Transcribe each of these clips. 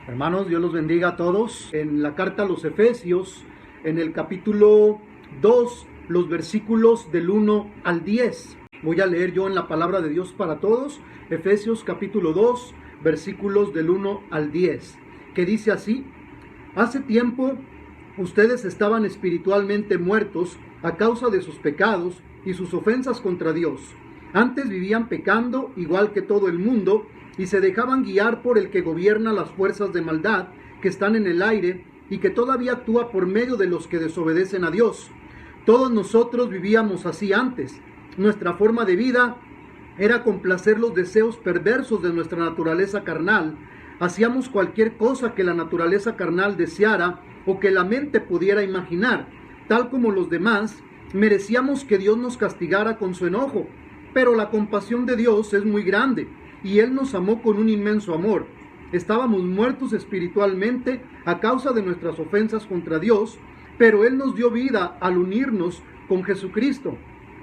Hermanos, Dios los bendiga a todos. En la carta a los Efesios, en el capítulo 2, los versículos del 1 al 10. Voy a leer yo en la palabra de Dios para todos. Efesios capítulo 2, versículos del 1 al 10, que dice así: Hace tiempo ustedes estaban espiritualmente muertos a causa de sus pecados y sus ofensas contra Dios. Antes vivían pecando igual que todo el mundo y se dejaban guiar por el que gobierna las fuerzas de maldad que están en el aire y que todavía actúa por medio de los que desobedecen a Dios. Todos nosotros vivíamos así antes. Nuestra forma de vida era complacer los deseos perversos de nuestra naturaleza carnal. Hacíamos cualquier cosa que la naturaleza carnal deseara o que la mente pudiera imaginar. Tal como los demás, merecíamos que Dios nos castigara con su enojo, pero la compasión de Dios es muy grande y Él nos amó con un inmenso amor. Estábamos muertos espiritualmente a causa de nuestras ofensas contra Dios, pero Él nos dio vida al unirnos con Jesucristo.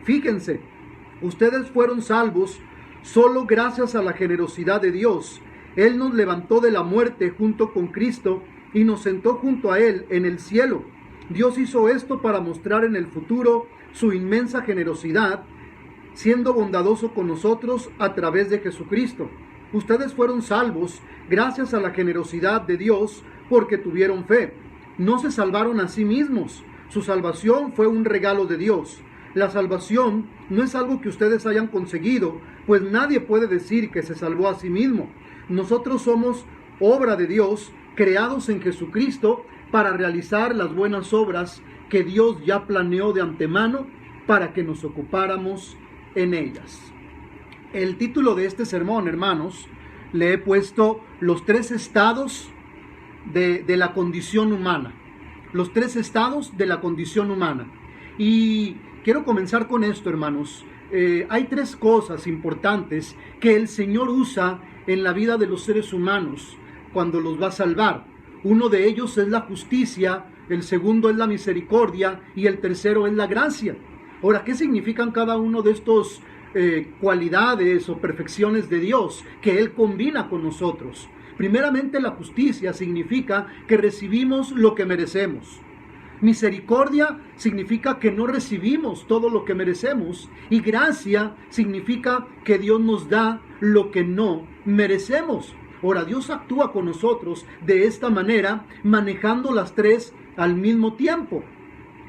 Fíjense, ustedes fueron salvos solo gracias a la generosidad de Dios. Él nos levantó de la muerte junto con Cristo y nos sentó junto a Él en el cielo. Dios hizo esto para mostrar en el futuro su inmensa generosidad, siendo bondadoso con nosotros a través de Jesucristo. Ustedes fueron salvos gracias a la generosidad de Dios porque tuvieron fe. No se salvaron a sí mismos. Su salvación fue un regalo de Dios. La salvación no es algo que ustedes hayan conseguido, pues nadie puede decir que se salvó a sí mismo. Nosotros somos obra de Dios, creados en Jesucristo para realizar las buenas obras que Dios ya planeó de antemano para que nos ocupáramos en ellas. El título de este sermón, hermanos, le he puesto los tres estados de la condición humana. Los tres estados de la condición humana. Y quiero comenzar con esto, hermanos. Hay tres cosas importantes que el Señor usa en la vida de los seres humanos cuando los va a salvar. Uno de ellos es la justicia, el segundo es la misericordia y el tercero es la gracia. Ahora, ¿qué significan cada uno de estos cualidades o perfecciones de Dios que Él combina con nosotros? Primeramente, la justicia significa que recibimos lo que merecemos. Misericordia significa que no recibimos todo lo que merecemos. Y gracia significa que Dios nos da lo que no merecemos. Ahora, Dios actúa con nosotros de esta manera, manejando las tres al mismo tiempo.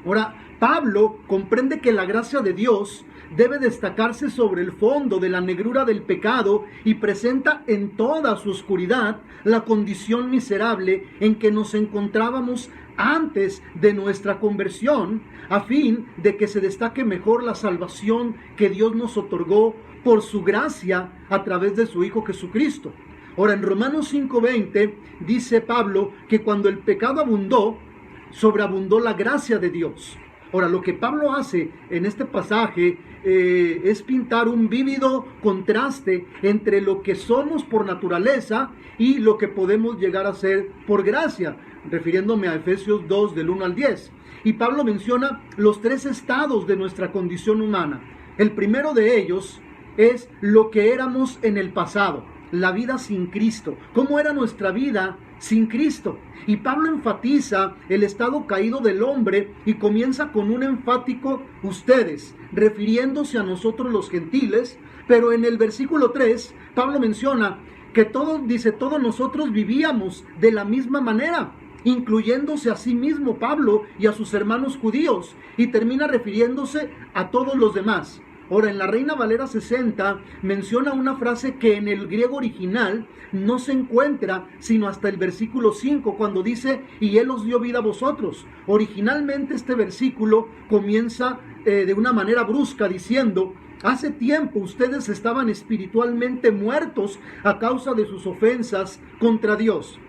Ahora, Pablo comprende que la gracia de Dios debe destacarse sobre el fondo de la negrura del pecado y presenta en toda su oscuridad la condición miserable en que nos encontrábamos antes de nuestra conversión, a fin de que se destaque mejor la salvación que Dios nos otorgó por su gracia a través de su Hijo Jesucristo. Ahora, en Romanos 5:20 dice Pablo que cuando el pecado abundó, sobreabundó la gracia de Dios. Ahora, lo que Pablo hace en este pasaje es pintar un vívido contraste entre lo que somos por naturaleza y lo que podemos llegar a ser por gracia, refiriéndome a Efesios 2 del 1 al 10. Y Pablo menciona los tres estados de nuestra condición humana. El primero de ellos es lo que éramos en el pasado, la vida sin Cristo. ¿Cómo era nuestra vida sin Cristo? Y Pablo enfatiza el estado caído del hombre y comienza con un enfático ustedes, refiriéndose a nosotros los gentiles, pero en el versículo 3, Pablo menciona que todos nosotros vivíamos de la misma manera, incluyéndose a sí mismo Pablo y a sus hermanos judíos, y termina refiriéndose a todos los demás. Ahora, en la Reina Valera 60 menciona una frase que en el griego original no se encuentra sino hasta el versículo 5, cuando dice, y Él os dio vida a vosotros. Originalmente este versículo comienza de una manera brusca diciendo, hace tiempo ustedes estaban espiritualmente muertos a causa de sus ofensas contra Dios.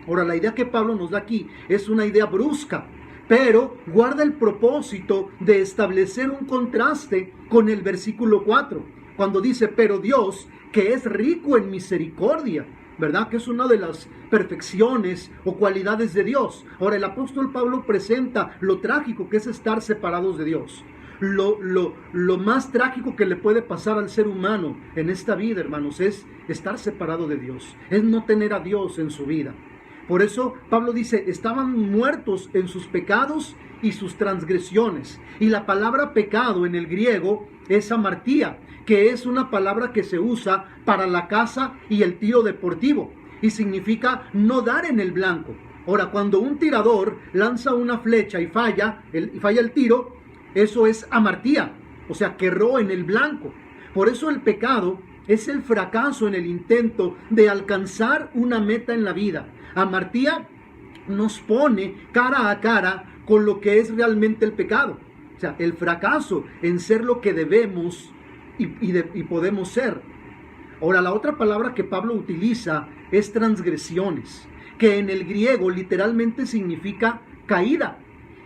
Ahora, la idea que Pablo nos da aquí es una idea brusca, pero guarda el propósito de establecer un contraste con el versículo 4, cuando dice, pero Dios, que es rico en misericordia, ¿verdad? Que es una de las perfecciones o cualidades de Dios. Ahora, el apóstol Pablo presenta lo trágico que es estar separados de Dios. Lo más trágico que le puede pasar al ser humano en esta vida, hermanos, es estar separado de Dios, es no tener a Dios en su vida. Por eso Pablo dice, estaban muertos en sus pecados y sus transgresiones. Y la palabra pecado en el griego es amartía, que es una palabra que se usa para la caza y el tiro deportivo, y significa no dar en el blanco. Ahora, cuando un tirador lanza una flecha y falla el tiro, eso es amartía, o sea, que erró en el blanco. Por eso el pecado es el fracaso en el intento de alcanzar una meta en la vida. Amartía nos pone cara a cara con lo que es realmente el pecado. O sea, el fracaso en ser lo que debemos y podemos ser. Ahora, la otra palabra que Pablo utiliza es transgresiones, que en el griego literalmente significa caída,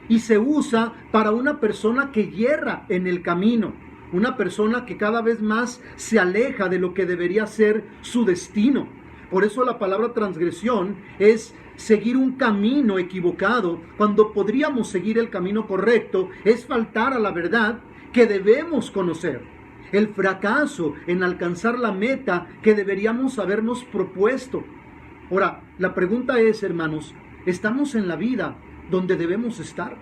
y se usa para una persona que yerra en el camino, una persona que cada vez más se aleja de lo que debería ser su destino. Por eso la palabra transgresión es seguir un camino equivocado, cuando podríamos seguir el camino correcto. Es faltar a la verdad que debemos conocer. El fracaso en alcanzar la meta que deberíamos habernos propuesto. Ahora, la pregunta es, hermanos, ¿estamos en la vida donde debemos estar?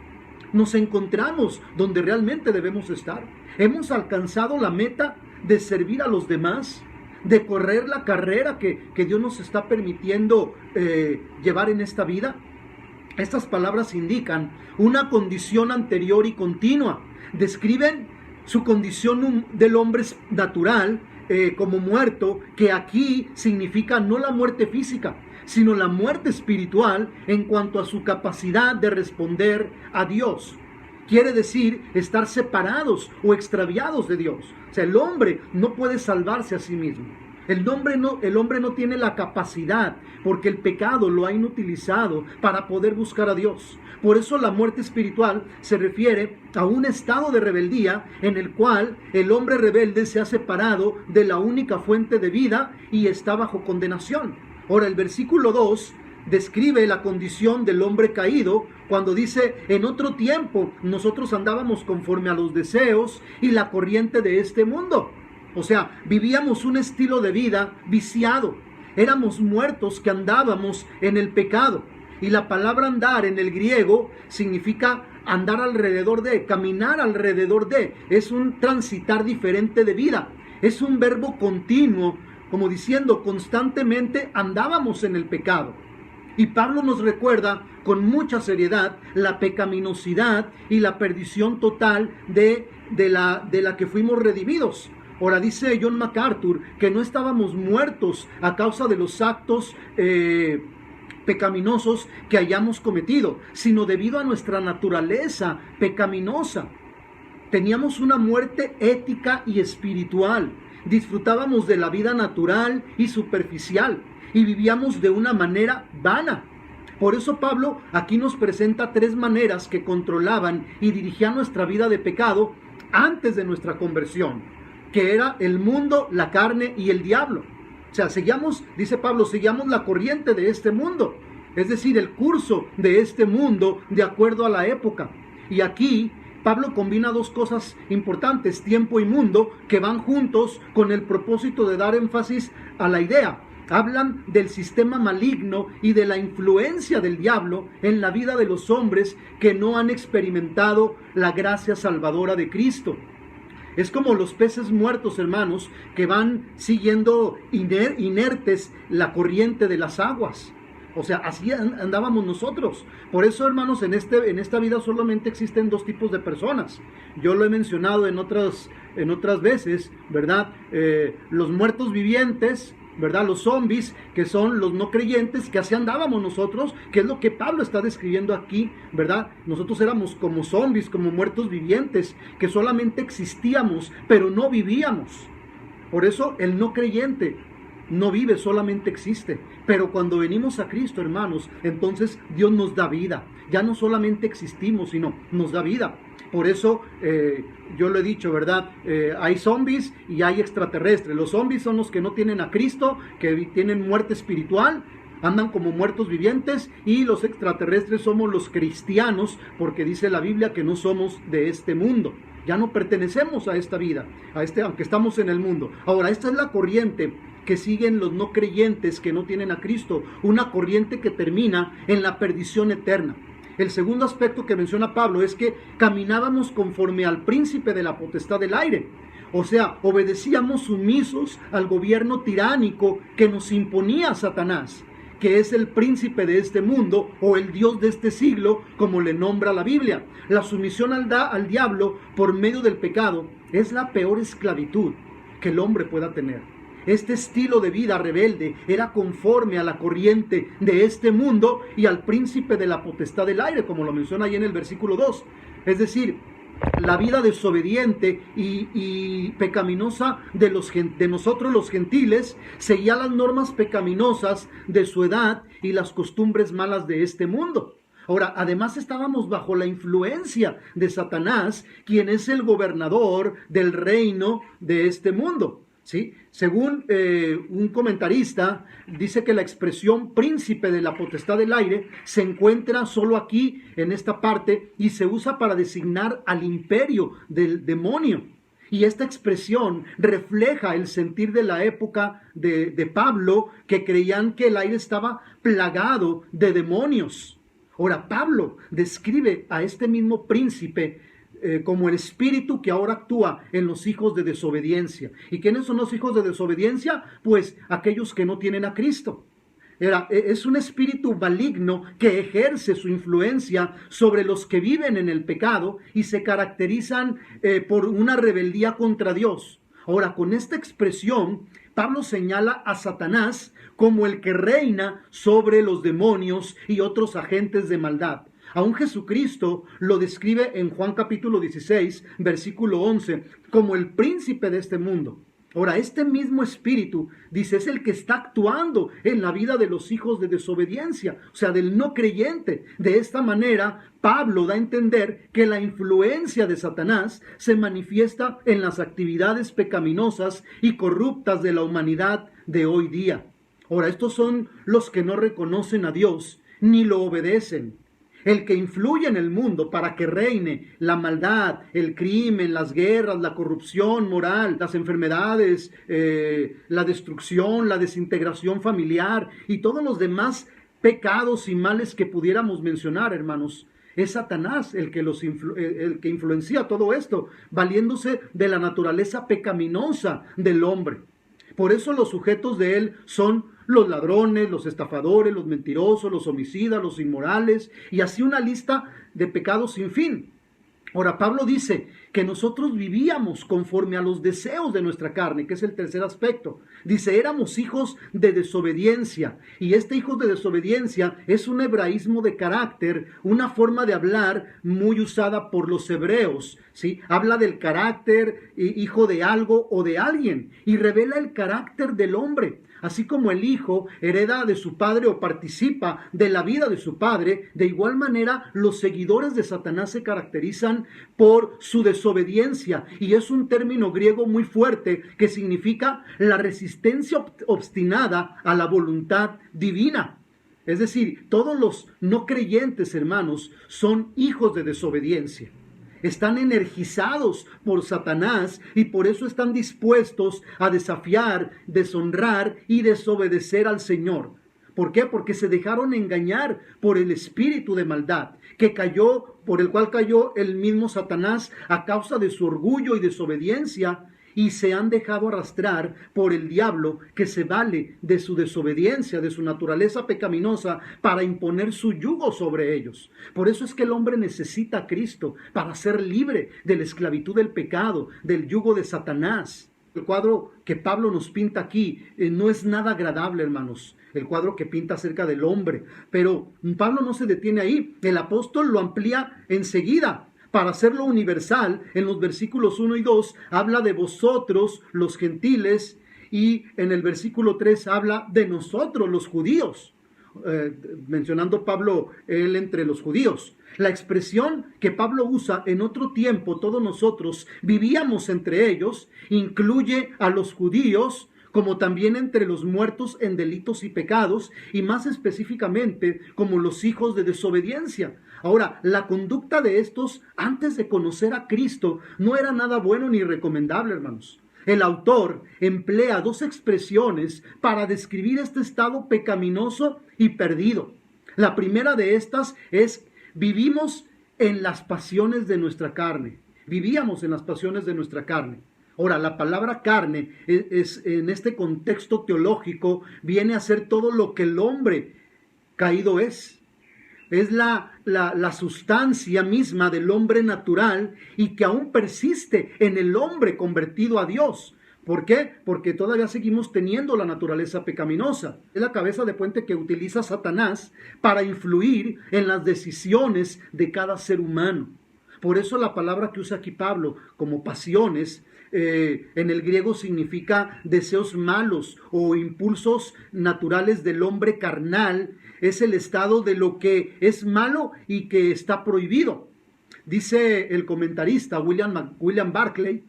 ¿Nos encontramos donde realmente debemos estar? ¿Hemos alcanzado la meta de servir a los demás? ¿De correr la carrera que Dios nos está permitiendo llevar en esta vida? Estas palabras indican una condición anterior y continua. Describen su condición del hombre natural como muerto, que aquí significa no la muerte física, sino la muerte espiritual en cuanto a su capacidad de responder a Dios. Quiere decir estar separados o extraviados de Dios. O sea, el hombre no puede salvarse a sí mismo. El hombre no tiene la capacidad, porque el pecado lo ha inutilizado para poder buscar a Dios. Por eso la muerte espiritual se refiere a un estado de rebeldía en el cual el hombre rebelde se ha separado de la única fuente de vida y está bajo condenación. Ahora, el versículo 2 describe la condición del hombre caído cuando dice: en otro tiempo nosotros andábamos conforme a los deseos y la corriente de este mundo. O sea, vivíamos un estilo de vida viciado. Éramos muertos que andábamos en el pecado. Y la palabra andar en el griego significa andar alrededor de, caminar alrededor de. Es un transitar diferente de vida. Es un verbo continuo, como diciendo constantemente andábamos en el pecado. Y Pablo nos recuerda con mucha seriedad la pecaminosidad y la perdición total de la que fuimos redimidos. Ahora, dice John MacArthur que no estábamos muertos a causa de los actos pecaminosos que hayamos cometido, sino debido a nuestra naturaleza pecaminosa. Teníamos una muerte ética y espiritual. Disfrutábamos de la vida natural y superficial y vivíamos de una manera vana. Por eso Pablo aquí nos presenta 3 maneras que controlaban y dirigían nuestra vida de pecado antes de nuestra conversión, que era el mundo, la carne y el diablo. O sea, dice Pablo, seguíamos la corriente de este mundo, es decir, el curso de este mundo de acuerdo a la época. Y aquí Pablo combina 2 cosas importantes, tiempo y mundo, que van juntos con el propósito de dar énfasis a la idea. Hablan del sistema maligno y de la influencia del diablo en la vida de los hombres que no han experimentado la gracia salvadora de Cristo. Es como los peces muertos, hermanos, que van siguiendo inertes la corriente de las aguas. O sea, así andábamos nosotros. Por eso, hermanos, en esta vida solamente existen 2 tipos de personas. Yo lo he mencionado en otras veces, ¿verdad? Los muertos vivientes, ¿verdad? Los zombies, que son los no creyentes, que así andábamos nosotros, que es lo que Pablo está describiendo aquí, ¿verdad? Nosotros éramos como zombies, como muertos vivientes, que solamente existíamos, pero no vivíamos. Por eso el no creyente no vive, solamente existe. Pero cuando venimos a Cristo, hermanos, entonces Dios nos da vida. Ya no solamente existimos, sino nos da vida. Por eso yo lo he dicho, ¿verdad? Hay zombies y hay extraterrestres. Los zombies son los que no tienen a Cristo, que tienen muerte espiritual, andan como muertos vivientes, y los extraterrestres somos los cristianos, porque dice la Biblia que no somos de este mundo. Ya no pertenecemos a esta vida, aunque estamos en el mundo. Ahora, esta es la corriente que siguen los no creyentes que no tienen a Cristo, una corriente que termina en la perdición eterna. El segundo aspecto que menciona Pablo es que caminábamos conforme al príncipe de la potestad del aire. O sea, obedecíamos sumisos al gobierno tiránico que nos imponía Satanás, que es el príncipe de este mundo o el Dios de este siglo, como le nombra la Biblia. La sumisión al diablo por medio del pecado es la peor esclavitud que el hombre pueda tener. Este estilo de vida rebelde era conforme a la corriente de este mundo y al príncipe de la potestad del aire, como lo menciona ahí en el versículo 2. Es decir, la vida desobediente y pecaminosa de nosotros los gentiles seguía las normas pecaminosas de su edad y las costumbres malas de este mundo. Ahora, además estábamos bajo la influencia de Satanás, quien es el gobernador del reino de este mundo. ¿Sí? Según un comentarista, dice que la expresión príncipe de la potestad del aire se encuentra solo aquí, en esta parte, y se usa para designar al imperio del demonio. Y esta expresión refleja el sentir de la época de Pablo, que creían que el aire estaba plagado de demonios. Ahora, Pablo describe a este mismo príncipe como el espíritu que ahora actúa en los hijos de desobediencia. ¿Y quiénes son los hijos de desobediencia? Pues aquellos que no tienen a Cristo. Es un espíritu maligno que ejerce su influencia sobre los que viven en el pecado y se caracterizan por una rebeldía contra Dios. Ahora, con esta expresión, Pablo señala a Satanás como el que reina sobre los demonios y otros agentes de maldad. Aún Jesucristo lo describe en Juan capítulo 16, versículo 11, como el príncipe de este mundo. Ahora, este mismo espíritu, dice, es el que está actuando en la vida de los hijos de desobediencia, o sea, del no creyente. De esta manera, Pablo da a entender que la influencia de Satanás se manifiesta en las actividades pecaminosas y corruptas de la humanidad de hoy día. Ahora, estos son los que no reconocen a Dios ni lo obedecen. El que influye en el mundo para que reine la maldad, el crimen, las guerras, la corrupción moral, las enfermedades, la destrucción, la desintegración familiar y todos los demás pecados y males que pudiéramos mencionar, hermanos. Es Satanás el que influencia todo esto, valiéndose de la naturaleza pecaminosa del hombre. Por eso los sujetos de él son los ladrones, los estafadores, los mentirosos, los homicidas, los inmorales, y así una lista de pecados sin fin. Ahora, Pablo dice que nosotros vivíamos conforme a los deseos de nuestra carne, que es el tercer aspecto. Dice, éramos hijos de desobediencia, y este hijo de desobediencia es un hebraísmo de carácter, una forma de hablar muy usada por los hebreos, ¿sí? Habla del carácter, hijo de algo o de alguien, y revela el carácter del hombre. Así como el hijo hereda de su padre o participa de la vida de su padre, de igual manera los seguidores de Satanás se caracterizan por su desobediencia. Y es un término griego muy fuerte que significa la resistencia obstinada a la voluntad divina. Es decir, todos los no creyentes, hermanos, son hijos de desobediencia. Están energizados por Satanás y por eso están dispuestos a desafiar, deshonrar y desobedecer al Señor. ¿Por qué? Porque se dejaron engañar por el espíritu de maldad por el cual cayó el mismo Satanás a causa de su orgullo y desobediencia, y se han dejado arrastrar por el diablo que se vale de su desobediencia, de su naturaleza pecaminosa para imponer su yugo sobre ellos. Por eso es que el hombre necesita a Cristo para ser libre de la esclavitud del pecado, del yugo de Satanás. El cuadro que Pablo nos pinta aquí no es nada agradable, hermanos. El cuadro que pinta acerca del hombre. Pero Pablo no se detiene ahí. El apóstol lo amplía enseguida. Para hacerlo universal, en los versículos 1 y 2 habla de vosotros, los gentiles, y en el versículo 3 habla de nosotros, los judíos, mencionando Pablo él entre los judíos. La expresión que Pablo usa en otro tiempo, todos nosotros vivíamos entre ellos, incluye a los judíos, como también entre los muertos en delitos y pecados, y más específicamente como los hijos de desobediencia. Ahora, la conducta de estos antes de conocer a Cristo no era nada bueno ni recomendable, hermanos. El autor emplea dos expresiones para describir este estado pecaminoso y perdido. La primera de estas es: vivimos en las pasiones de nuestra carne. Vivíamos en las pasiones de nuestra carne. Ahora, la palabra carne es en este contexto teológico viene a ser todo lo que el hombre caído es. Es la sustancia misma del hombre natural y que aún persiste en el hombre convertido a Dios. ¿Por qué? Porque todavía seguimos teniendo la naturaleza pecaminosa. Es la cabeza de puente que utiliza Satanás para influir en las decisiones de cada ser humano. Por eso la palabra que usa aquí Pablo como pasiones, en el griego significa deseos malos o impulsos naturales del hombre carnal. Es el estado de lo que es malo y que está prohibido. Dice el comentarista William Barclay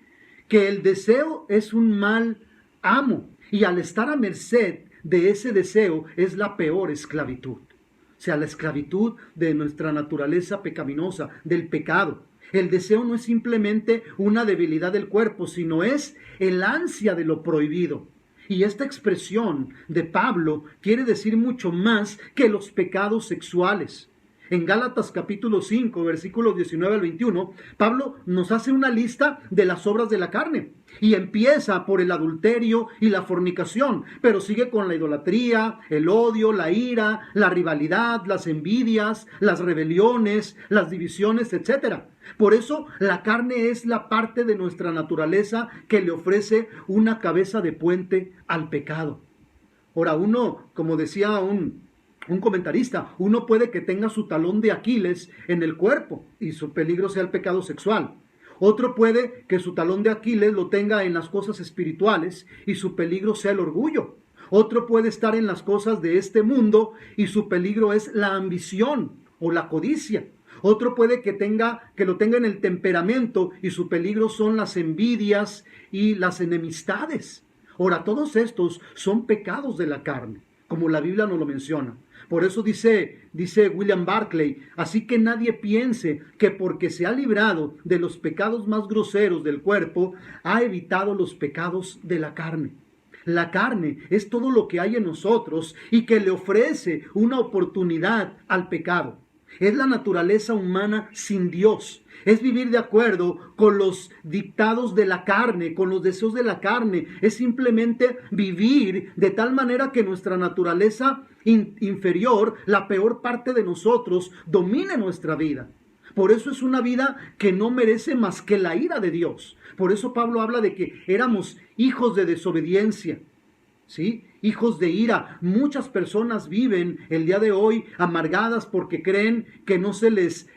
que el deseo es un mal amo y al estar a merced de ese deseo es la peor esclavitud. O sea, la esclavitud de nuestra naturaleza pecaminosa, del pecado. El deseo no es simplemente una debilidad del cuerpo, sino es el ansia de lo prohibido. Y esta expresión de Pablo quiere decir mucho más que los pecados sexuales. En Gálatas capítulo 5, versículos 19 al 21, Pablo nos hace una lista de las obras de la carne. Y empieza por el adulterio y la fornicación, pero sigue con la idolatría, el odio, la ira, la rivalidad, las envidias, las rebeliones, las divisiones, etc. Por eso la carne es la parte de nuestra naturaleza que le ofrece una cabeza de puente al pecado. Ahora, uno, como decía un comentarista, uno puede que tenga su talón de Aquiles en el cuerpo y su peligro sea el pecado sexual. Otro puede que su talón de Aquiles lo tenga en las cosas espirituales y su peligro sea el orgullo. Otro puede estar en las cosas de este mundo y su peligro es la ambición o la codicia. Otro puede que lo tenga en el temperamento y su peligro son las envidias y las enemistades. Ahora, todos estos son pecados de la carne, como la Biblia nos lo menciona. Por eso dice William Barclay: así que nadie piense que porque se ha librado de los pecados más groseros del cuerpo, ha evitado los pecados de la carne. La carne es todo lo que hay en nosotros y que le ofrece una oportunidad al pecado. Es la naturaleza humana sin Dios. Es vivir de acuerdo con los dictados de la carne, con los deseos de la carne. Es simplemente vivir de tal manera que nuestra naturaleza inferior, la peor parte de nosotros, domine nuestra vida. Por eso es una vida que no merece más que la ira de Dios. Por eso Pablo habla de que éramos hijos de desobediencia, ¿sí? Hijos de ira. Muchas personas viven el día de hoy amargadas porque creen que no se les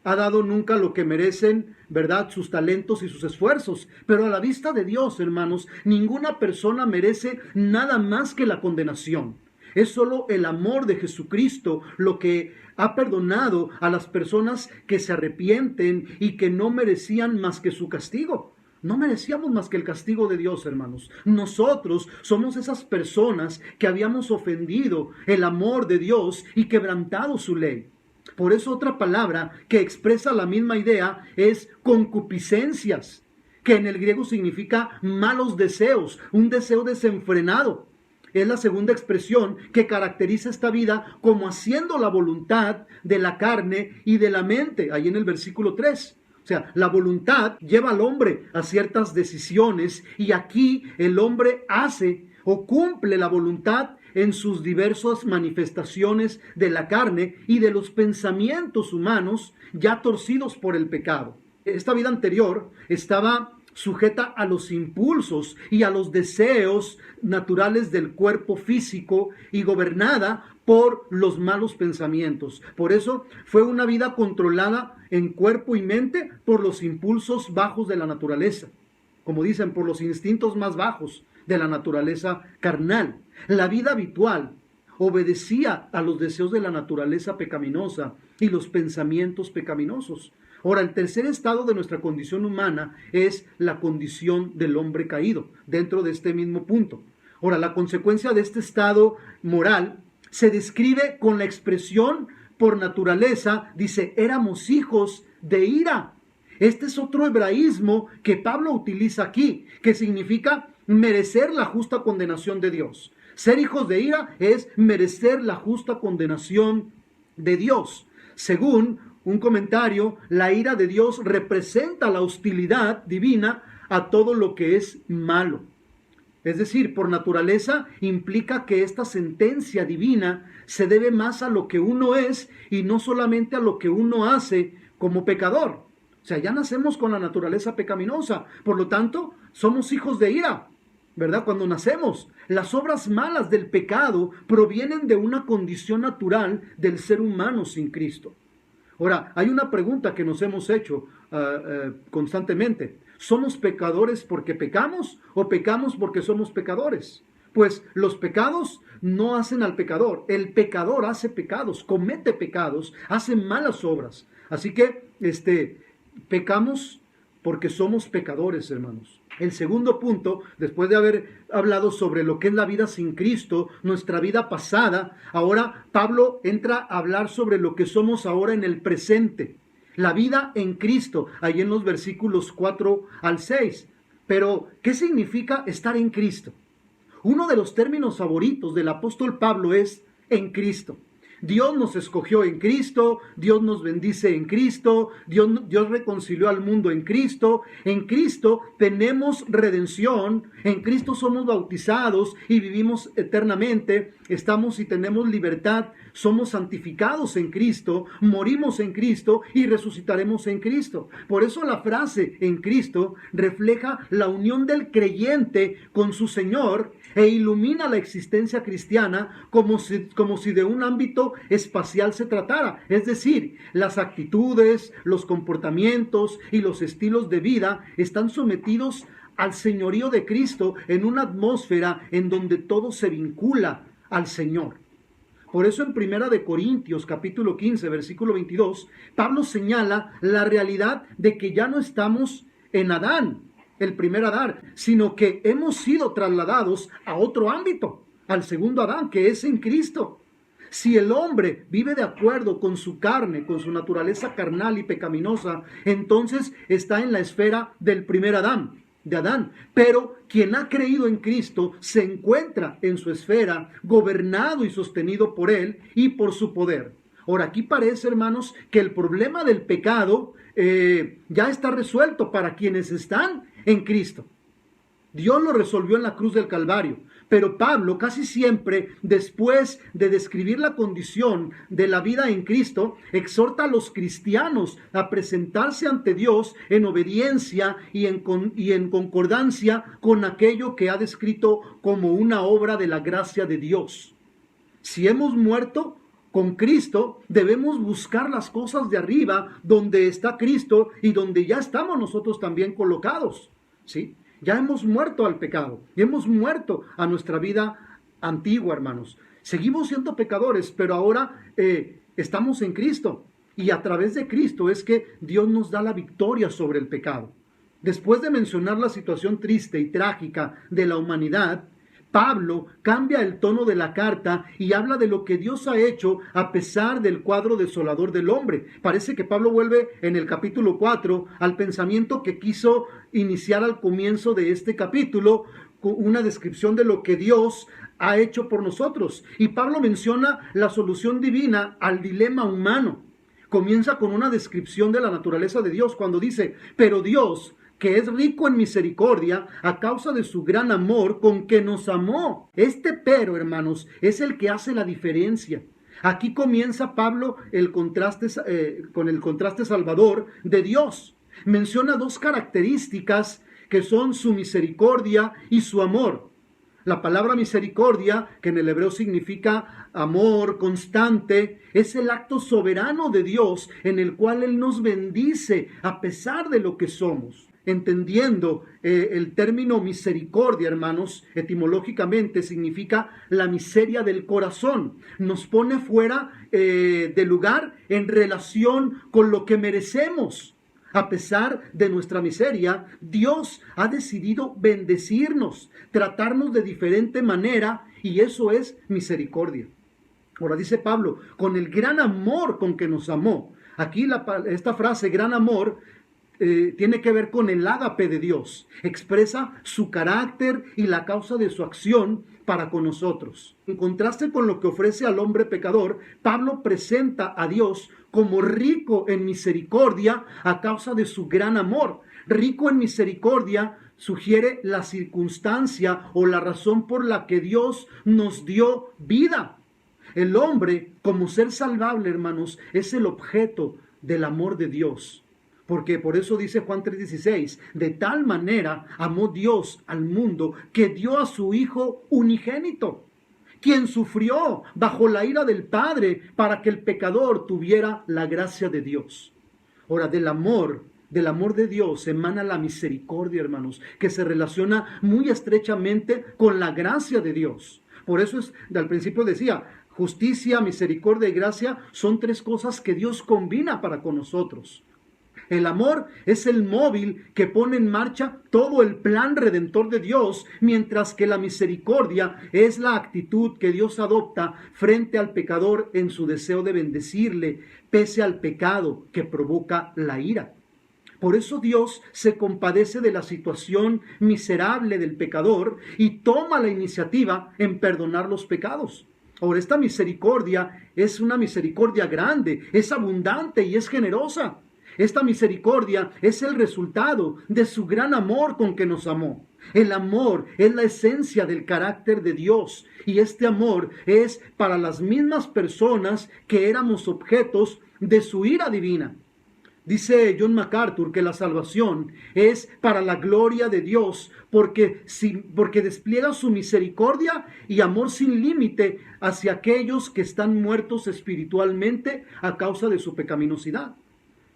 ha dado nunca lo que merecen, ¿verdad? Sus talentos y sus esfuerzos. Pero a la vista de Dios, hermanos, ninguna persona merece nada más que la condenación. Es solo el amor de Jesucristo lo que ha perdonado a las personas que se arrepienten y que no merecían más que su castigo. No merecíamos más que el castigo de Dios, hermanos. Nosotros somos esas personas que habíamos ofendido el amor de Dios y quebrantado su ley. Por eso otra palabra que expresa la misma idea es concupiscencias, que en el griego significa malos deseos, un deseo desenfrenado. Es la segunda expresión que caracteriza esta vida como haciendo la voluntad de la carne y de la mente, ahí en el versículo 3. O sea, la voluntad lleva al hombre a ciertas decisiones y aquí el hombre hace o cumple la voluntad en sus diversas manifestaciones de la carne y de los pensamientos humanos ya torcidos por el pecado. Esta vida anterior estaba sujeta a los impulsos y a los deseos naturales del cuerpo físico y gobernada por los malos pensamientos. Por eso fue una vida controlada en cuerpo y mente por los impulsos bajos de la naturaleza. Como dicen, por los instintos más bajos de la naturaleza carnal. La vida habitual obedecía a los deseos de la naturaleza pecaminosa y los pensamientos pecaminosos. Ahora, el tercer estado de nuestra condición humana es la condición del hombre caído, dentro de este mismo punto. Ahora, la consecuencia de este estado moral se describe con la expresión por naturaleza, dice, éramos hijos de ira. Este es otro hebraísmo que Pablo utiliza aquí, que significa merecer la justa condenación de Dios. Ser hijos de ira es merecer la justa condenación de Dios. Según un comentario, la ira de Dios representa la hostilidad divina a todo lo que es malo. Es decir, por naturaleza implica que esta sentencia divina se debe más a lo que uno es y no solamente a lo que uno hace como pecador. O sea, ya nacemos con la naturaleza pecaminosa, por lo tanto, somos hijos de ira, ¿verdad? Cuando nacemos, las obras malas del pecado provienen de una condición natural del ser humano sin Cristo. Ahora, hay una pregunta que nos hemos hecho constantemente. ¿Somos pecadores porque pecamos o pecamos porque somos pecadores? Pues los pecados no hacen al pecador. El pecador hace pecados, comete pecados, hace malas obras. Así que pecamos porque somos pecadores, hermanos. El segundo punto, después de haber hablado sobre lo que es la vida sin Cristo, nuestra vida pasada, ahora Pablo entra a hablar sobre lo que somos ahora en el presente. La vida en Cristo, ahí en los versículos 4 al 6. Pero, ¿qué significa estar en Cristo? Uno de los términos favoritos del apóstol Pablo es en Cristo. Dios nos escogió en Cristo, Dios nos bendice en Cristo, Dios reconcilió al mundo en Cristo tenemos redención, en Cristo somos bautizados y vivimos eternamente, estamos y tenemos libertad, somos santificados en Cristo, morimos en Cristo y resucitaremos en Cristo. Por eso la frase en Cristo refleja la unión del creyente con su Señor e ilumina la existencia cristiana como si de un ámbito espacial se tratara. Es decir, las actitudes, los comportamientos y los estilos de vida están sometidos al señorío de Cristo en una atmósfera en donde todo se vincula al Señor. Por eso en 1 Corintios capítulo 15, versículo 22, Pablo señala la realidad de que ya no estamos en Adán, el primer Adán, sino que hemos sido trasladados a otro ámbito, al segundo Adán, que es en Cristo. Si el hombre vive de acuerdo con su carne, con su naturaleza carnal y pecaminosa, entonces está en la esfera del primer Adán, de Adán. Pero quien ha creído en Cristo se encuentra en su esfera, gobernado y sostenido por Él y por su poder. Ahora, aquí parece, hermanos, que el problema del pecado ya está resuelto para quienes están en Cristo. Dios lo resolvió en la cruz del Calvario. Pero Pablo casi siempre, después de describir la condición de la vida en Cristo, exhorta a los cristianos a presentarse ante Dios en obediencia y en concordancia con aquello que ha descrito como una obra de la gracia de Dios. Si hemos muerto con Cristo, debemos buscar las cosas de arriba, donde está Cristo y donde ya estamos nosotros también colocados, ¿sí? Ya hemos muerto al pecado y hemos muerto a nuestra vida antigua, hermanos. Seguimos siendo pecadores, pero ahora estamos en Cristo. Y a través de Cristo es que Dios nos da la victoria sobre el pecado. Después de mencionar la situación triste y trágica de la humanidad, Pablo cambia el tono de la carta y habla de lo que Dios ha hecho a pesar del cuadro desolador del hombre. Parece que Pablo vuelve en el capítulo 4 al pensamiento que quiso iniciar al comienzo de este capítulo, con una descripción de lo que Dios ha hecho por nosotros. Y Pablo menciona la solución divina al dilema humano. Comienza con una descripción de la naturaleza de Dios cuando dice, pero Dios, que es rico en misericordia a causa de su gran amor con que nos amó. Este pero, hermanos, es el que hace la diferencia. Aquí comienza Pablo con el contraste salvador de Dios. Menciona dos características que son su misericordia y su amor. La palabra misericordia, que en el hebreo significa amor constante, es el acto soberano de Dios en el cual Él nos bendice a pesar de lo que somos. Entendiendo el término misericordia, hermanos, etimológicamente significa la miseria del corazón. Nos pone fuera de lugar en relación con lo que merecemos. A pesar de nuestra miseria, Dios ha decidido bendecirnos, tratarnos de diferente manera, y eso es misericordia. Ahora dice Pablo, con el gran amor con que nos amó. Aquí esta frase, gran amor, tiene que ver con el ágape de Dios. Expresa su carácter y la causa de su acción para con nosotros. En contraste con lo que ofrece al hombre pecador, Pablo presenta a Dios como rico en misericordia a causa de su gran amor. Rico en misericordia sugiere la circunstancia o la razón por la que Dios nos dio vida. El hombre, como ser salvable, hermanos, es el objeto del amor de Dios. Porque por eso dice Juan 3:16, de tal manera amó Dios al mundo que dio a su Hijo unigénito, quien sufrió bajo la ira del Padre para que el pecador tuviera la gracia de Dios. Ahora, del amor de Dios emana la misericordia, hermanos, que se relaciona muy estrechamente con la gracia de Dios. Por eso al principio decía, justicia, misericordia y gracia son tres cosas que Dios combina para con nosotros. El amor es el móvil que pone en marcha todo el plan redentor de Dios, mientras que la misericordia es la actitud que Dios adopta frente al pecador en su deseo de bendecirle, pese al pecado que provoca la ira. Por eso Dios se compadece de la situación miserable del pecador y toma la iniciativa en perdonar los pecados. Ahora, esta misericordia es una misericordia grande, es abundante y es generosa. Esta misericordia es el resultado de su gran amor con que nos amó. El amor es la esencia del carácter de Dios y este amor es para las mismas personas que éramos objetos de su ira divina. Dice John MacArthur que la salvación es para la gloria de Dios porque despliega su misericordia y amor sin límite hacia aquellos que están muertos espiritualmente a causa de su pecaminosidad.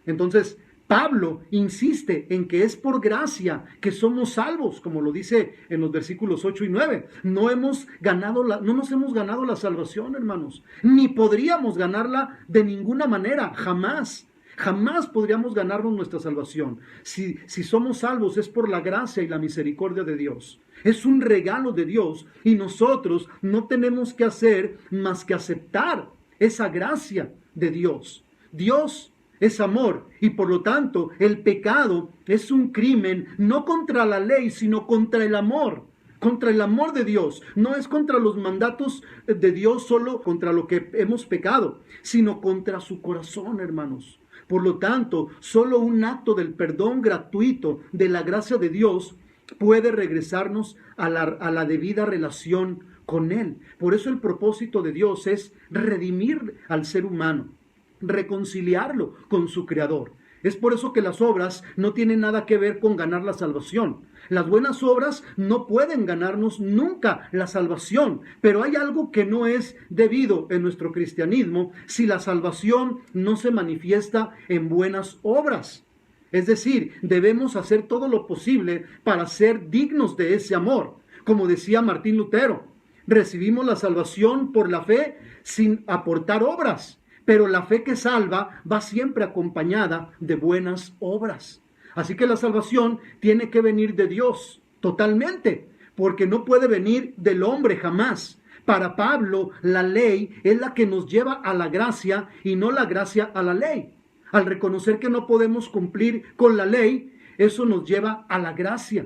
Entonces, Pablo insiste en que es por gracia que somos salvos, como lo dice en los versículos 8 y 9. No nos hemos ganado la salvación, hermanos, ni podríamos ganarla de ninguna manera, jamás. Jamás podríamos ganarnos nuestra salvación. Si somos salvos es por la gracia y la misericordia de Dios. Es un regalo de Dios y nosotros no tenemos que hacer más que aceptar esa gracia de Dios. Dios es amor y por lo tanto el pecado es un crimen no contra la ley sino contra el amor de Dios. No es contra los mandatos de Dios solo contra lo que hemos pecado, sino contra su corazón, hermanos. Por lo tanto, solo un acto del perdón gratuito de la gracia de Dios puede regresarnos a la debida relación con Él. Por eso el propósito de Dios es redimir al ser humano, reconciliarlo con su Creador. Es por eso que las obras no tienen nada que ver con ganar la salvación. Las buenas obras no pueden ganarnos nunca la salvación, pero hay algo que no es debido en nuestro cristianismo si la salvación no se manifiesta en buenas obras. Es decir, debemos hacer todo lo posible para ser dignos de ese amor. Como decía Martín Lutero, recibimos la salvación por la fe sin aportar obras. Pero la fe que salva va siempre acompañada de buenas obras. Así que la salvación tiene que venir de Dios totalmente, porque no puede venir del hombre jamás. Para Pablo, la ley es la que nos lleva a la gracia y no la gracia a la ley. Al reconocer que no podemos cumplir con la ley, eso nos lleva a la gracia.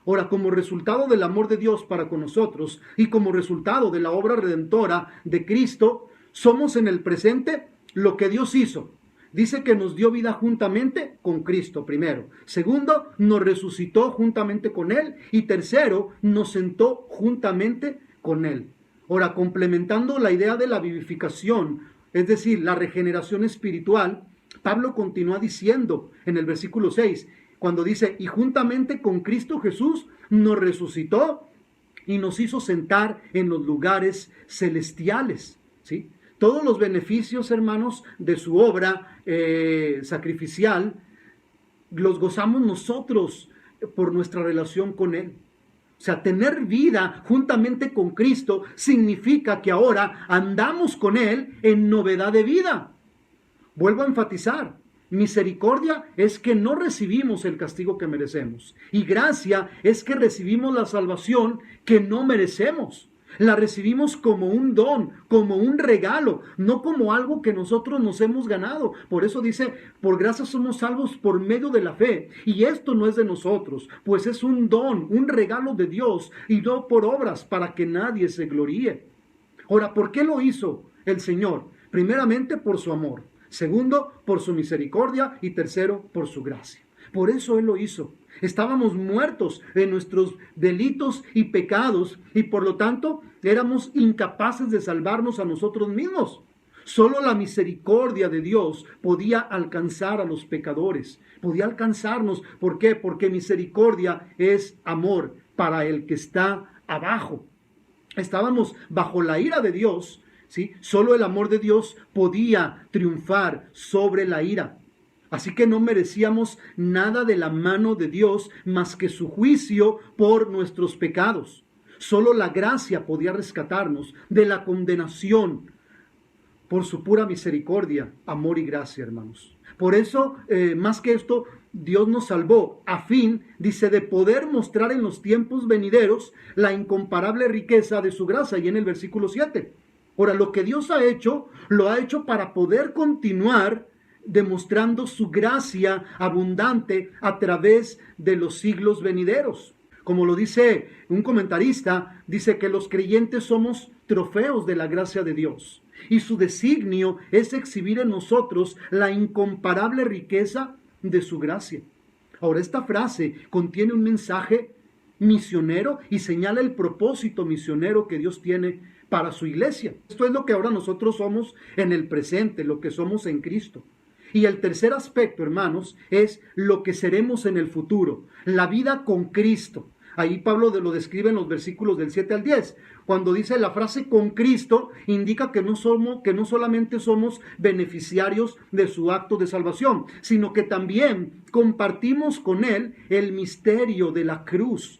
Ahora, como resultado del amor de Dios para con nosotros y como resultado de la obra redentora de Cristo, somos en el presente lo que Dios hizo. Dice que nos dio vida juntamente con Cristo, primero. Segundo, nos resucitó juntamente con Él. Y tercero, nos sentó juntamente con Él. Ahora, complementando la idea de la vivificación, es decir, la regeneración espiritual, Pablo continúa diciendo en el versículo 6, cuando dice, y juntamente con Cristo Jesús nos resucitó y nos hizo sentar en los lugares celestiales, ¿sí? Todos los beneficios, hermanos, de su obra sacrificial, los gozamos nosotros por nuestra relación con Él. O sea, tener vida juntamente con Cristo significa que ahora andamos con Él en novedad de vida. Vuelvo a enfatizar, misericordia es que no recibimos el castigo que merecemos. Y gracia es que recibimos la salvación que no merecemos. La recibimos como un don, como un regalo, no como algo que nosotros nos hemos ganado. Por eso dice, por gracia somos salvos por medio de la fe. Y esto no es de nosotros, pues es un don, un regalo de Dios, y no por obras para que nadie se gloríe. Ahora, ¿por qué lo hizo el Señor? Primeramente, por su amor. Segundo, por su misericordia. Y tercero, por su gracia. Por eso Él lo hizo. Estábamos muertos en nuestros delitos y pecados y por lo tanto éramos incapaces de salvarnos a nosotros mismos. Solo la misericordia de Dios podía alcanzar a los pecadores, podía alcanzarnos. ¿Por qué? Porque misericordia es amor para el que está abajo. Estábamos bajo la ira de Dios, ¿sí? Solo el amor de Dios podía triunfar sobre la ira. Así que no merecíamos nada de la mano de Dios más que su juicio por nuestros pecados. Solo la gracia podía rescatarnos de la condenación por su pura misericordia, amor y gracia, hermanos. Por eso, más que esto, Dios nos salvó a fin, dice, de poder mostrar en los tiempos venideros la incomparable riqueza de su gracia, y en el versículo 7. Ahora, lo que Dios ha hecho, lo ha hecho para poder continuar demostrando su gracia abundante a través de los siglos venideros. Como lo dice un comentarista, dice que los creyentes somos trofeos de la gracia de Dios y su designio es exhibir en nosotros la incomparable riqueza de su gracia. Ahora, esta frase contiene un mensaje misionero y señala el propósito misionero que Dios tiene para su iglesia. Esto es lo que ahora nosotros somos en el presente, lo que somos en Cristo. Y el tercer aspecto, hermanos, es lo que seremos en el futuro, la vida con Cristo. Ahí Pablo lo describe en los versículos del 7 al 10. Cuando dice la frase con Cristo, indica que no solamente somos beneficiarios de su acto de salvación, sino que también compartimos con Él el misterio de la cruz.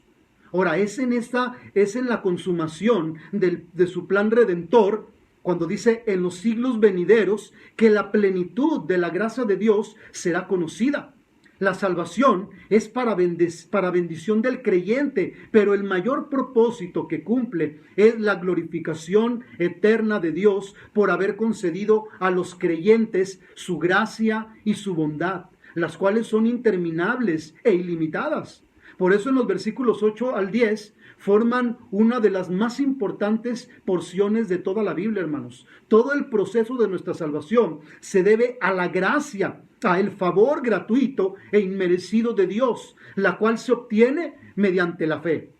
Ahora, es en la consumación de su plan redentor, cuando dice en los siglos venideros, que la plenitud de la gracia de Dios será conocida. La salvación es para bendición del creyente, pero el mayor propósito que cumple es la glorificación eterna de Dios por haber concedido a los creyentes su gracia y su bondad, las cuales son interminables e ilimitadas. Por eso en los versículos 8 al 10 forman una de las más importantes porciones de toda la Biblia, hermanos. Todo el proceso de nuestra salvación se debe a la gracia, a el favor gratuito e inmerecido de Dios, la cual se obtiene mediante la fe.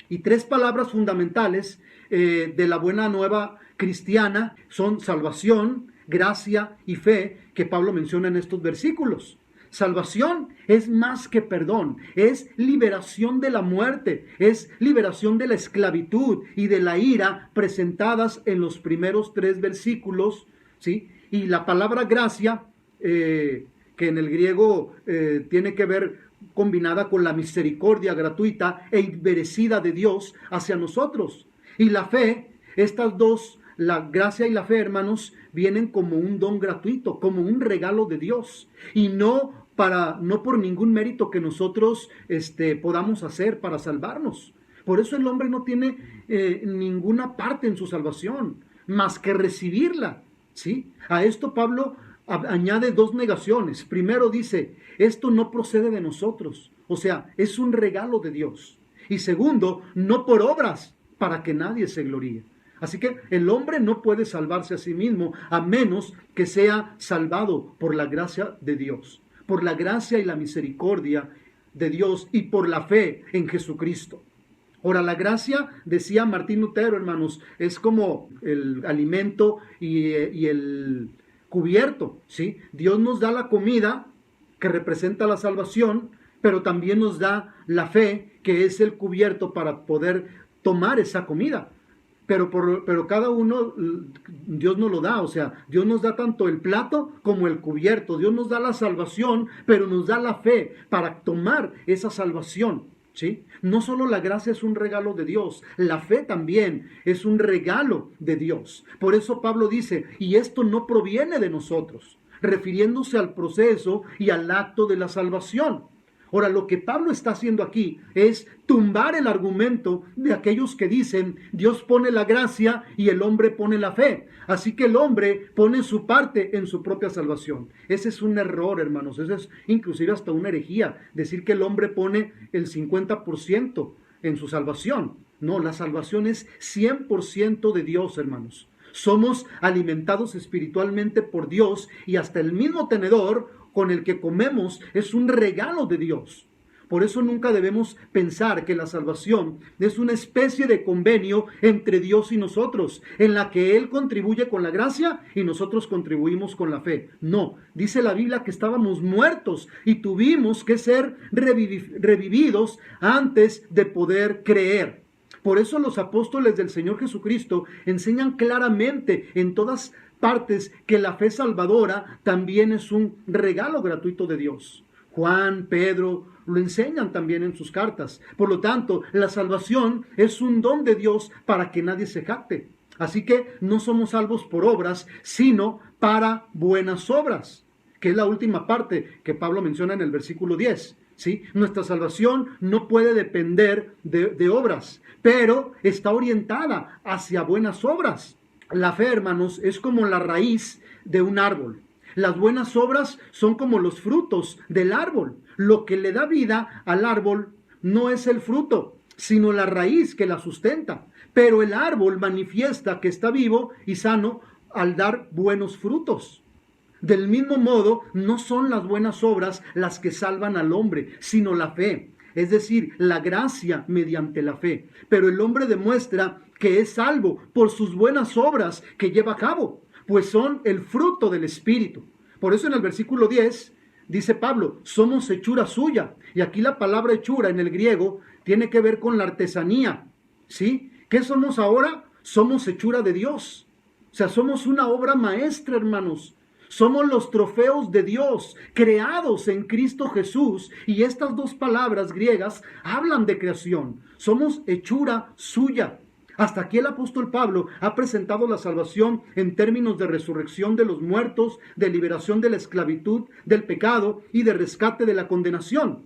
Y tres palabras fundamentales de la buena nueva cristiana son salvación, gracia y fe, que Pablo menciona en estos versículos. Salvación es más que perdón, es liberación de la muerte, es liberación de la esclavitud y de la ira presentadas en los primeros 3 versículos, ¿sí? Y la palabra gracia, que en el griego tiene que ver combinada con la misericordia gratuita e inmerecida de Dios hacia nosotros. Y la fe, estas dos, la gracia y la fe, hermanos, vienen como un don gratuito, como un regalo de Dios, y no por ningún mérito que nosotros podamos hacer para salvarnos. Por eso el hombre no tiene ninguna parte en su salvación, más que recibirla, ¿sí? A esto Pablo añade 2 negaciones. Primero dice, esto no procede de nosotros, o sea, es un regalo de Dios. Y segundo, no por obras, para que nadie se gloríe. Así que el hombre no puede salvarse a sí mismo, a menos que sea salvado por la gracia de Dios, por la gracia y la misericordia de Dios y por la fe en Jesucristo. Ahora, la gracia, decía Martín Lutero, hermanos, es como el alimento y el cubierto, ¿sí? Dios nos da la comida, que representa la salvación, pero también nos da la fe, que es el cubierto para poder tomar esa comida. Pero cada uno, Dios nos lo da, o sea, Dios nos da tanto el plato como el cubierto. Dios nos da la salvación, pero nos da la fe para tomar esa salvación, ¿sí? No solo la gracia es un regalo de Dios, la fe también es un regalo de Dios. Por eso Pablo dice, y esto no proviene de nosotros, refiriéndose al proceso y al acto de la salvación. Ahora, lo que Pablo está haciendo aquí es tumbar el argumento de aquellos que dicen Dios pone la gracia y el hombre pone la fe. Así que el hombre pone su parte en su propia salvación. Ese es un error, hermanos. Ese es inclusive hasta una herejía. Decir que el hombre pone el 50% en su salvación. No, la salvación es 100% de Dios, hermanos. Somos alimentados espiritualmente por Dios y hasta el mismo tenedor con el que comemos es un regalo de Dios. Por eso nunca debemos pensar que la salvación es una especie de convenio entre Dios y nosotros, en la que Él contribuye con la gracia y nosotros contribuimos con la fe. No, dice la Biblia que estábamos muertos y tuvimos que ser revividos antes de poder creer. Por eso los apóstoles del Señor Jesucristo enseñan claramente en todas partes que la fe salvadora también es un regalo gratuito de Dios. Juan, Pedro, lo enseñan también en sus cartas. Por lo tanto, la salvación es un don de Dios para que nadie se jacte. Así que no somos salvos por obras, sino para buenas obras, que es la última parte que Pablo menciona en el versículo 10. ¿Sí? Nuestra salvación no puede depender de obras, pero está orientada hacia buenas obras. La fe, hermanos, es como la raíz de un árbol. Las buenas obras son como los frutos del árbol. Lo que le da vida al árbol no es el fruto, sino la raíz que la sustenta. Pero el árbol manifiesta que está vivo y sano al dar buenos frutos. Del mismo modo, no son las buenas obras las que salvan al hombre, sino la fe. Es decir, la gracia mediante la fe. Pero el hombre demuestra que es salvo por sus buenas obras que lleva a cabo, pues son el fruto del Espíritu. Por eso en el versículo 10 dice Pablo, somos hechura suya. Y aquí la palabra hechura en el griego tiene que ver con la artesanía. ¿Sí? ¿Qué somos ahora? Somos hechura de Dios. O sea, somos una obra maestra, hermanos. Somos los trofeos de Dios, creados en Cristo Jesús. Y estas dos palabras griegas hablan de creación. Somos hechura suya. Hasta aquí el apóstol Pablo ha presentado la salvación en términos de resurrección de los muertos, de liberación de la esclavitud, del pecado y de rescate de la condenación.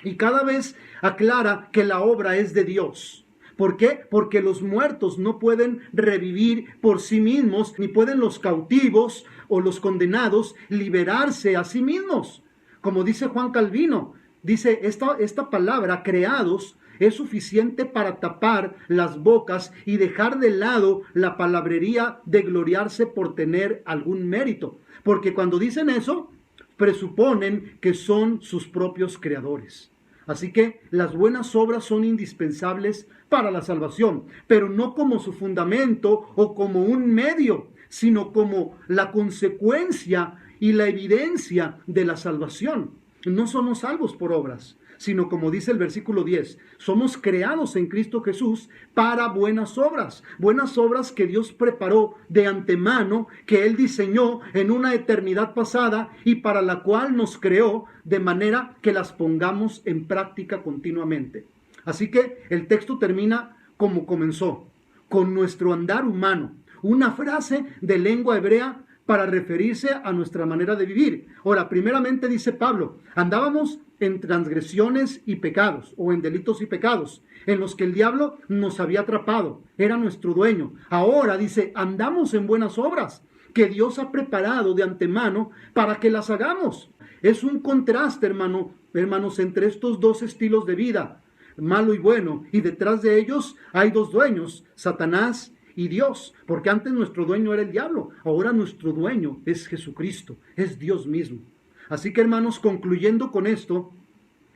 Y cada vez aclara que la obra es de Dios. ¿Por qué? Porque los muertos no pueden revivir por sí mismos, ni pueden los cautivos o los condenados liberarse a sí mismos. Como dice Juan Calvino, dice esta palabra, creados, es suficiente para tapar las bocas y dejar de lado la palabrería de gloriarse por tener algún mérito. Porque cuando dicen eso, presuponen que son sus propios creadores. Así que las buenas obras son indispensables para la salvación, pero no como su fundamento o como un medio, sino como la consecuencia y la evidencia de la salvación. No somos salvos por obras, sino como dice el versículo 10, somos creados en Cristo Jesús para buenas obras que Dios preparó de antemano, que Él diseñó en una eternidad pasada y para la cual nos creó de manera que las pongamos en práctica continuamente. Así que el texto termina como comenzó, con nuestro andar humano, una frase de lengua hebrea para referirse a nuestra manera de vivir. Ahora, primeramente dice Pablo, andábamos en transgresiones y pecados, o en delitos y pecados, en los que el diablo nos había atrapado, era nuestro dueño. Ahora dice, andamos en buenas obras, que Dios ha preparado de antemano para que las hagamos. Es un contraste, hermanos, entre estos dos estilos de vida, malo y bueno, y detrás de ellos hay dos dueños, Satanás y Dios, porque antes nuestro dueño era el diablo, ahora nuestro dueño es Jesucristo, es Dios mismo. Así que, hermanos, concluyendo con esto,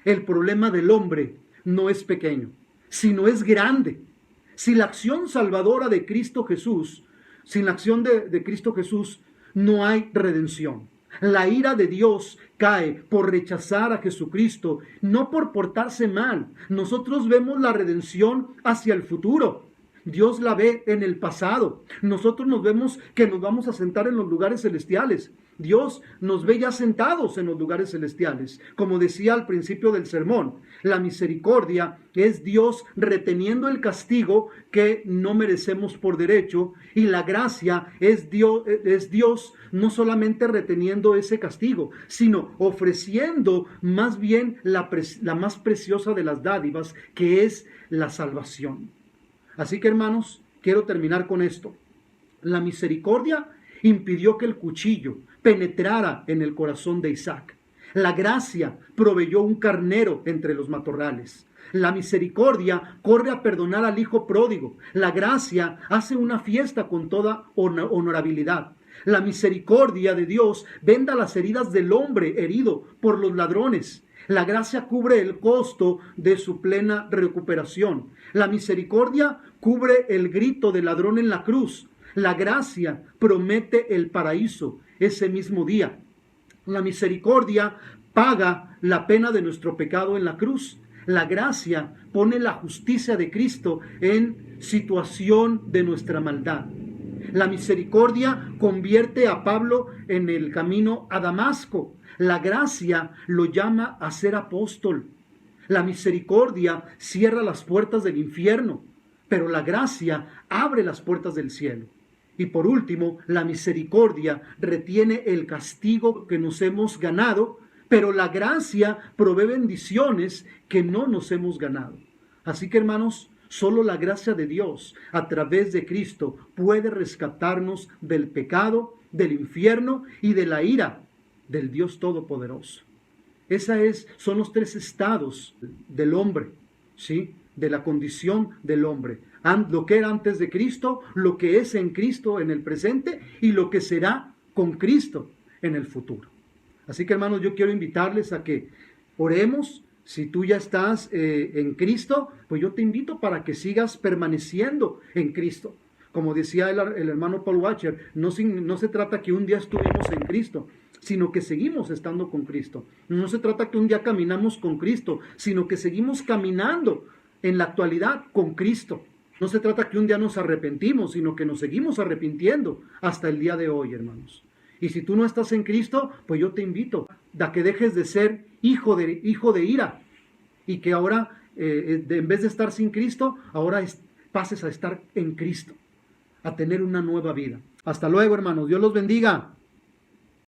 el problema del hombre no es pequeño, sino es grande. Si la acción salvadora de Cristo Jesús, sin la acción de Cristo Jesús, no hay redención. La ira de Dios cae por rechazar a Jesucristo, no por portarse mal. Nosotros vemos la redención hacia el futuro. Dios la ve en el pasado. Nosotros nos vemos que nos vamos a sentar en los lugares celestiales. Dios nos ve ya sentados en los lugares celestiales. Como decía al principio del sermón, la misericordia es Dios reteniendo el castigo que no merecemos por derecho, y la gracia es Dios no solamente reteniendo ese castigo, sino ofreciendo más bien la más preciosa de las dádivas, que es la salvación. Así que, hermanos, quiero terminar con esto. La misericordia impidió que el cuchillo penetrara en el corazón de Isaac. La gracia proveyó un carnero entre los matorrales. La misericordia corre a perdonar al hijo pródigo. La gracia hace una fiesta con toda honorabilidad. La misericordia de Dios venda las heridas del hombre herido por los ladrones. La gracia cubre el costo de su plena recuperación. La misericordia cubre el grito del ladrón en la cruz. La gracia promete el paraíso ese mismo día. La misericordia paga la pena de nuestro pecado en la cruz. La gracia pone la justicia de Cristo en situación de nuestra maldad. La misericordia convierte a Pablo en el camino a Damasco. La gracia lo llama a ser apóstol. La misericordia cierra las puertas del infierno, pero la gracia abre las puertas del cielo. Y por último, la misericordia retiene el castigo que nos hemos ganado, pero la gracia provee bendiciones que no nos hemos ganado. Así que, hermanos, solo la gracia de Dios a través de Cristo puede rescatarnos del pecado, del infierno y de la ira del Dios Todopoderoso. Son los tres estados del hombre, ¿sí? De la condición del hombre. Lo que era antes de Cristo, lo que es en Cristo en el presente y lo que será con Cristo en el futuro. Así que, hermanos, yo quiero invitarles a que oremos. Si tú ya estás en Cristo, pues yo te invito para que sigas permaneciendo en Cristo. Como decía el hermano Paul Washer, no se trata que un día estuvimos en Cristo, sino que seguimos estando con Cristo. No se trata que un día caminamos con Cristo, sino que seguimos caminando en la actualidad con Cristo. No se trata que un día nos arrepentimos, sino que nos seguimos arrepintiendo hasta el día de hoy, hermanos. Y si tú no estás en Cristo, pues yo te invito a que dejes de ser hijo de ira, y que ahora, en vez de estar sin Cristo, ahora pases a estar en Cristo, a tener una nueva vida. Hasta luego, hermanos. Dios los bendiga.